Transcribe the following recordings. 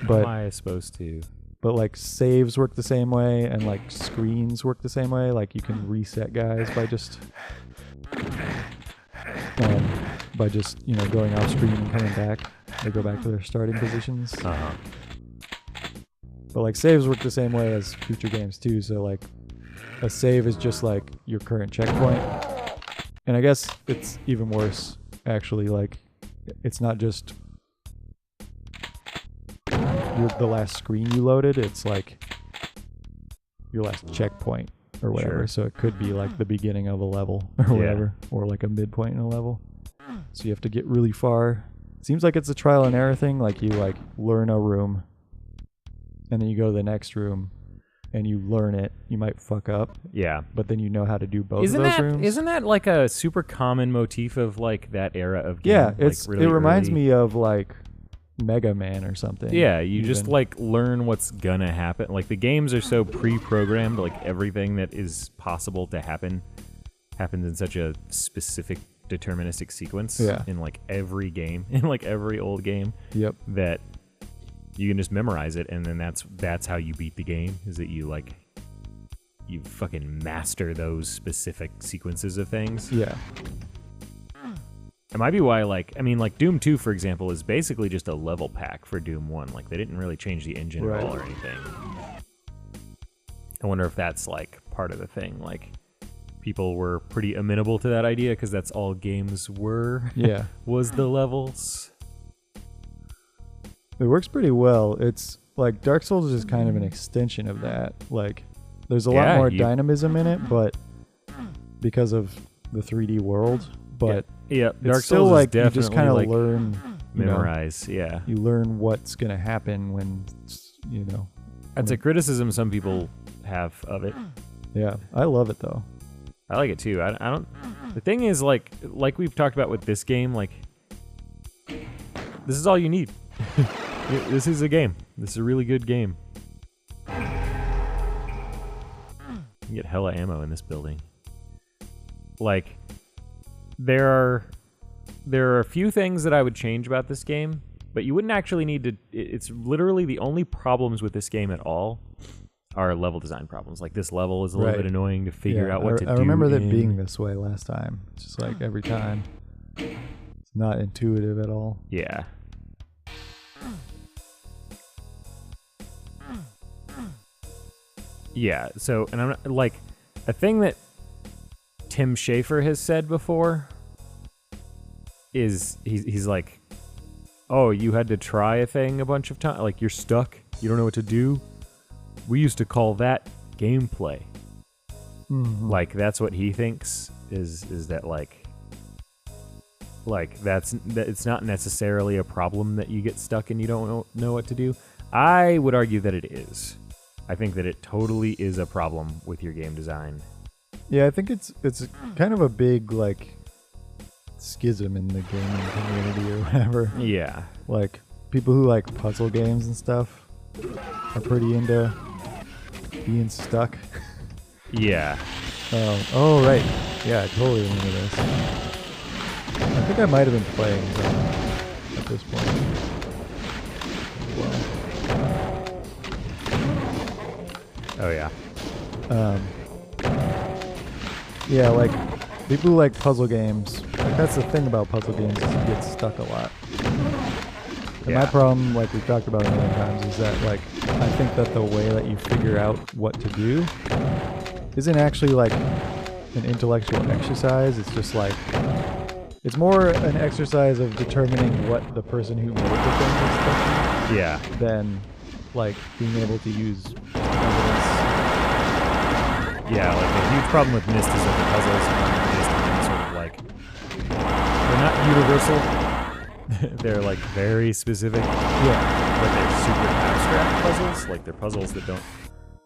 But How am I supposed to? But like saves work the same way, and like screens work the same way. Like you can reset guys by just going off screen and coming back. They go back to their starting positions. Uh-huh. But like saves work the same way as future games too. So like a save is just like your current checkpoint. And I guess it's even worse actually. Like it's not just the last screen you loaded, it's like your last checkpoint or whatever. Sure. So it could be like the beginning of a level or whatever, or like a midpoint in a level. So you have to get really far. Seems like it's a trial and error thing. Like you like learn a room and then you go to the next room and you learn it. You might fuck up, Yeah. but then you know how to do both of those rooms. Isn't that like a super common motif of like that era of game? Yeah, Like, it really reminds early? me of like Mega Man or something. Yeah, you just even. like learn what's gonna happen. Like the games are so pre-programmed, like everything that is possible to happen happens in such a specific deterministic sequence in like every game, in like every old game, Yep. that you can just memorize it, and then that's how you beat the game, is that you fucking master those specific sequences of things. Yeah. It might be why, like Doom 2, for example, is basically just a level pack for Doom 1. Like, they didn't really change the engine at all or anything. I wonder if that's, like, part of the thing. Like, people were pretty amenable to that idea because that's all games were. Yeah. Was the levels. It works pretty well. It's like Dark Souls is kind of an extension of that. Like, there's a lot more dynamism in it, but because of the 3D world. But yeah, it's Dark still Souls like is you definitely just kind of like learn, memorize. Yeah, you learn what's gonna happen when, that's a criticism some people have of it. Yeah, I love it though. I like it too. I don't. The thing is, like we've talked about with this game, like this is all you need. This is a game. This is a really good game. You can get hella ammo in this building. Like, there are a few things that I would change about this game, but you wouldn't actually need to. It's literally the only problems with this game at all are level design problems. Like, this level is a little bit annoying to figure out what to do. I remember that being this way last time. It's just like every time, it's not intuitive at all. Yeah. Yeah, so, and I'm not, like, a thing that Tim Schafer has said before is he's like, oh, you had to try a thing a bunch of times, like you're stuck, you don't know what to do. We used to call that gameplay. Mm-hmm. Like, that's what he thinks is that like that it's not necessarily a problem that you get stuck and you don't know what to do. I would argue that it is. I think that it totally is a problem with your game design. Yeah, I think it's kind of a big like schism in the gaming community or whatever. Yeah. Like people who like puzzle games and stuff are pretty into being stuck. Yeah. Oh right. Yeah, I totally remember this. I think I might have been playing at this point. Well. Oh yeah. Yeah, like people who like puzzle games, like that's the thing about puzzle games is you get stuck a lot. And my problem, like we've talked about a million times, is that like I think that the way that you figure out what to do isn't actually like an intellectual exercise. It's just like it's more an exercise of determining what the person who made the thing is thinking than like being able to use evidence. Yeah, like a huge problem with Myst is that the puzzles on Myst are sort of like, they're not universal. They're like very specific. Yeah. But they're super abstract puzzles. Like they're puzzles that don't,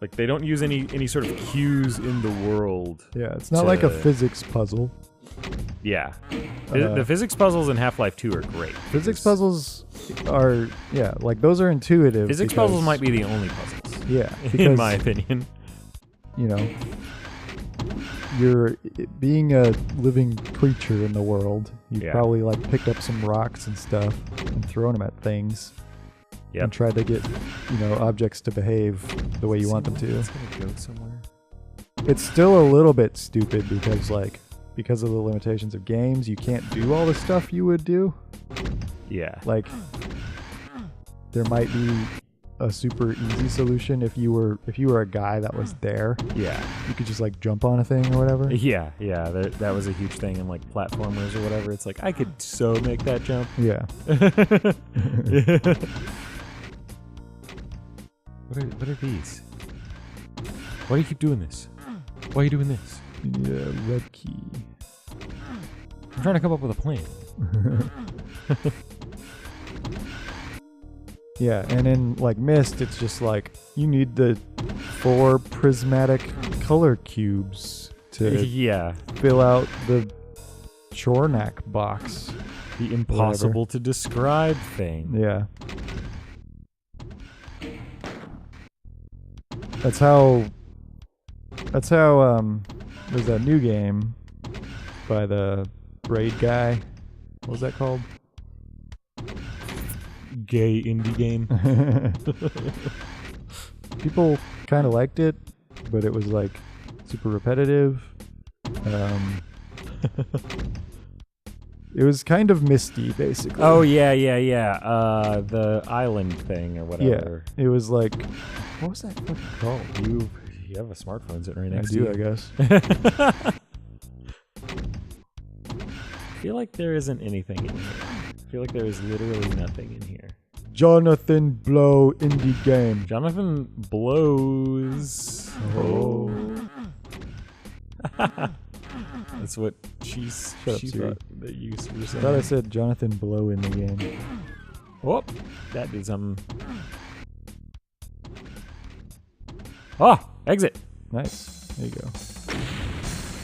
like they don't use any sort of cues in the world. Yeah, it's not like a physics puzzle. Yeah. The physics puzzles in Half-Life 2 are great. Physics puzzles are, like those are intuitive. Physics puzzles might be the only puzzles. Yeah. In my opinion. You know, you're being a living creature in the world. You probably like picked up some rocks and stuff and thrown them at things. Yep. and try to get, objects to behave the way you want them to. It's gonna go somewhere. It's still a little bit stupid because of the limitations of games, you can't do all the stuff you would do. Yeah. Like, there might be a super easy solution if you were a guy that was there. Yeah. You could just like jump on a thing or whatever. Yeah. That was a huge thing in like platformers or whatever. It's like I could so make that jump. Yeah. What are these? Why do you keep doing this? Why are you doing this? You need a red key. I'm trying to come up with a plan. Yeah, and in like Myst, it's just like you need the 4 prismatic color cubes to Yeah. fill out the Chornak box. The impossible to describe thing. Yeah. That's how there's that new game by the Braid guy. What was that called? Gay indie game. People kind of liked it, but it was like super repetitive. It was kind of misty, basically. Oh yeah. The island thing or whatever. Yeah, it was like, what was that fucking called? You have a smartphone sitting right I next to do, you. I guess. I feel like there isn't anything in here. I feel like there is literally nothing in here. Jonathan Blow indie game. Jonathan blows. Oh. That's what she Shut up, Siri. thought that you were I saying. thought I said Jonathan Blow in the game. Whoop! That did something. Oh! Exit! Nice. There you go.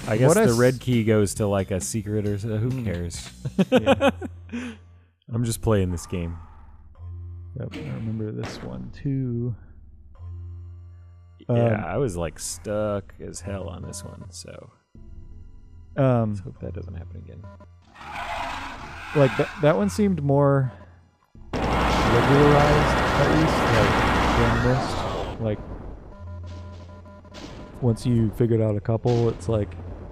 I guess What the I red key goes to like a secret or so. Who cares? Yeah. I'm just playing this game. Yep, I remember this one too. Yeah, I was like stuck as hell on this one, so let's hope that doesn't happen again. Like that one seemed more regularized, at least, like once you figured out a couple, it's like,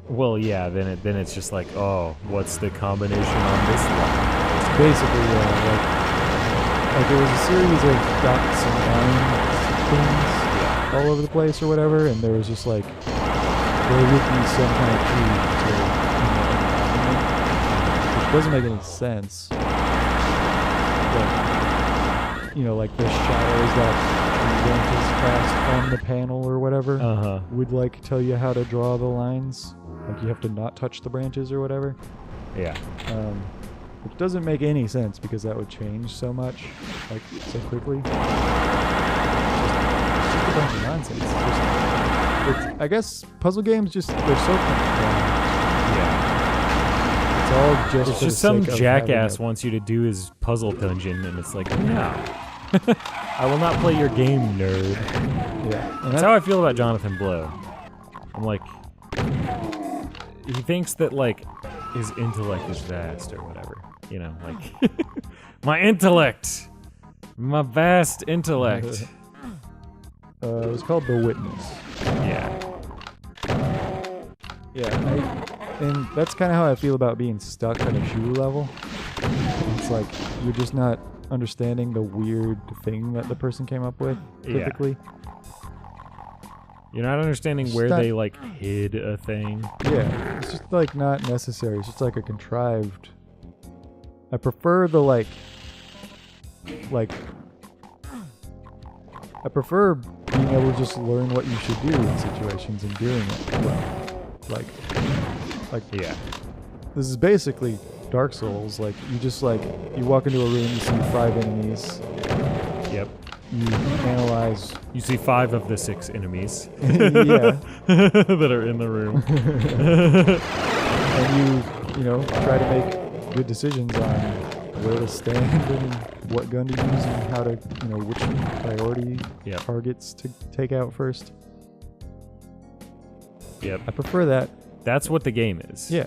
Well, yeah, then it's just like, oh, what's the combination on this one? basically like there was a series of dots and lines things all over the place or whatever, and there was just like there would be some kind of key to, which doesn't make any sense. Like the shadows that branches cast on the panel or whatever would like tell you how to draw the lines. Like you have to not touch the branches or whatever. Yeah. Which doesn't make any sense because that would change so much, like so quickly. It's just a bunch of nonsense. I guess puzzle games they're so complicated. Yeah. It's all just It's for just the some sake of jackass having wants you to do his puzzle dungeon, and it's like, no. I will not play your game, nerd. Yeah. And That's how I feel about Jonathan Blow. I'm like, he thinks that like his intellect is vast or whatever. Like my intellect, my vast intellect. It was called The Witness. Yeah. Yeah, and that's kind of how I feel about being stuck at a shooter level. It's like you're just not understanding the weird thing that the person came up with, typically. You're not understanding where not- they like hid a thing. Yeah, it's just like not necessary. It's just like a contrived. I prefer the like I prefer being able to just learn what you should do in situations and doing it well. Like Yeah. this is basically Dark Souls. Like you just you walk into a room, you see 5 enemies, Yep. you analyze. You see 5 of the 6 enemies Yeah, that are in the room. and you try to make good decisions on where to stand and what gun to use and how to which priority Yep. targets to take out first. Yep. I prefer that. That's what the game is. Yeah.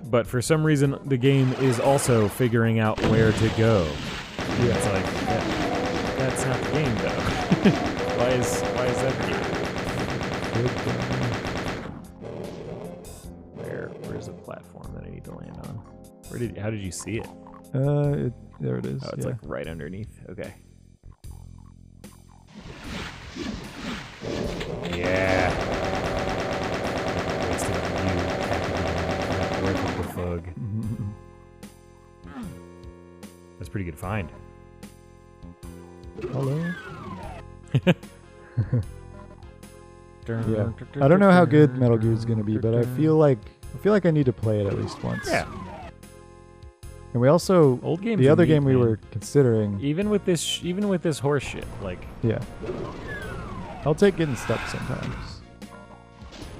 But for some reason, the game is also figuring out where to go. Yeah. It's like that's not the game though. why is that the game? Good game. Where's the platform that I need to land on? How did you see it? There it is. Oh, it's yeah. like right underneath. Okay. Yeah. Wasted on you, Captain. Work with the fug. That's a pretty good find. Hello. Yeah. I don't know how good Metal Gear is gonna be, but I feel like I need to play it at least once. Yeah. And we also Old games. the are other neat, game we man. were considering. even with this horse shit, like Yeah. I'll take getting stuck sometimes.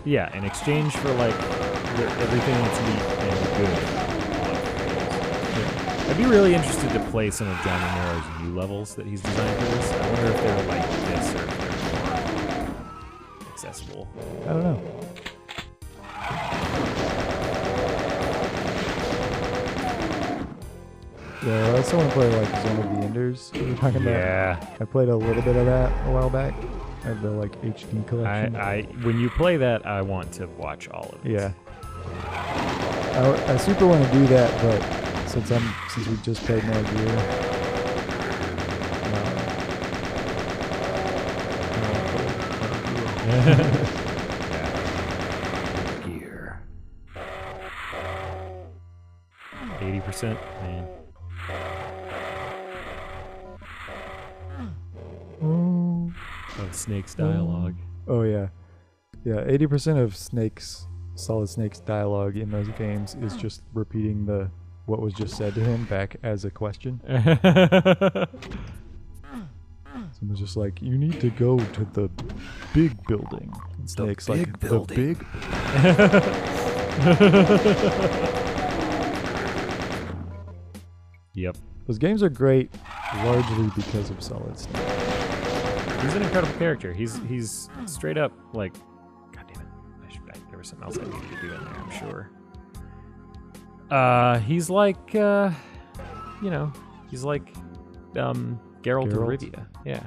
yeah, in exchange for like everything that's neat and good. I'd be really interested to play some of John Romero's new levels that he's designed for this. I wonder if they're like this or if they're more accessible. I don't know. Yeah, I also want to play like Zone of the Enders. We were talking about. Yeah. I played a little bit of that a while back. I have the like HD collection. I when you play that, I want to watch all of it. Yeah. I super want to do that, but since we just played Metal Gear, Gear. 80%, man. Of Snake's dialogue. Oh yeah, yeah. 80% of Solid Snake's dialogue in those games is just repeating what was just said to him back as a question. Someone's just like, "You need to go to the big building." And Snake's like, "The big." Yep. Those games are great, largely because of Solid Snake. He's an incredible character. He's straight up like, God damn it! There was something else I needed to do in there. I'm sure. He's like, he's like, Geralt of Rivia. Yeah,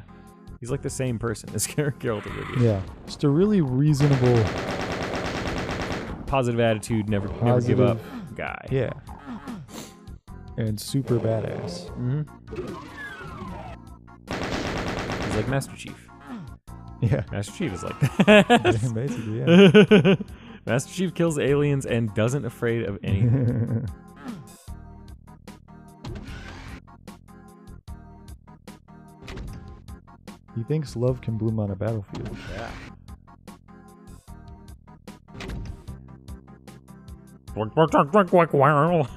he's like the same person as Geralt of Rivia. Yeah, just a really reasonable, Positive attitude, never give Positive. up guy. yeah, and super badass. Mm-hmm. He's like Master Chief. Yeah, Master Chief is like that. basically, yeah. Master Chief kills aliens and doesn't afraid of anything. He thinks love can bloom on a battlefield. Yeah. Quack, quack, quack, quack, quack, wow.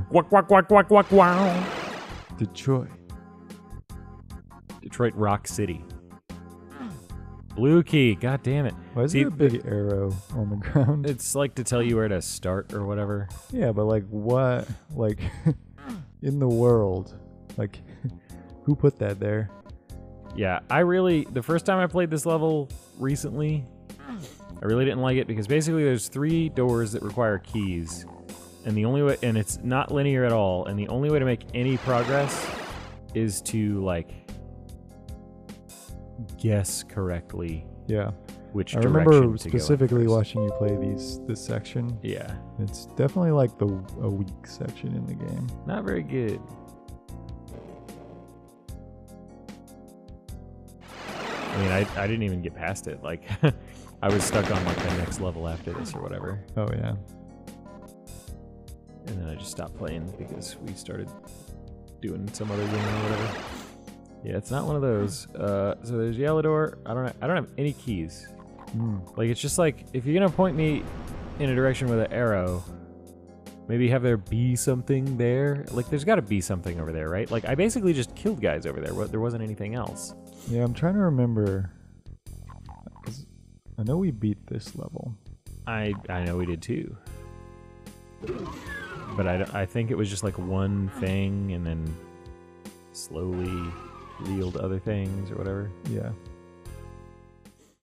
Quack, quack, quack, quack, quack, wow. Detroit. Detroit Rock City. Blue key, god damn it. Why is there a big arrow on the ground? It's like to tell you where to start or whatever. Yeah, but like what? Like in the world? Like who put that there? Yeah, the first time I played this level recently, I really didn't like it because basically there's 3 doors that require keys. And and it's not linear at all, and the only way to make any progress is to like guess correctly. Yeah. Which I direction remember to go in specifically first. watching you play this section. Yeah, It's definitely like a weak section in the game. not very good. I mean, I didn't even get past it. Like, I was stuck on like the next level after this or whatever, Oh yeah. and then I just stopped playing because we started doing some other game or whatever. Yeah, it's not one of those. So there's yellow door. I don't have any keys. Like, it's just like, if you're gonna point me in a direction with an arrow, maybe have there be something there. Like, there's got to be something over there, right? Like, I basically just killed guys over there. There wasn't anything else. Yeah, I'm trying to remember. 'Cause I know we beat this level. I know we did too. But I think it was just like one thing and then slowly revealed other things or whatever. Yeah.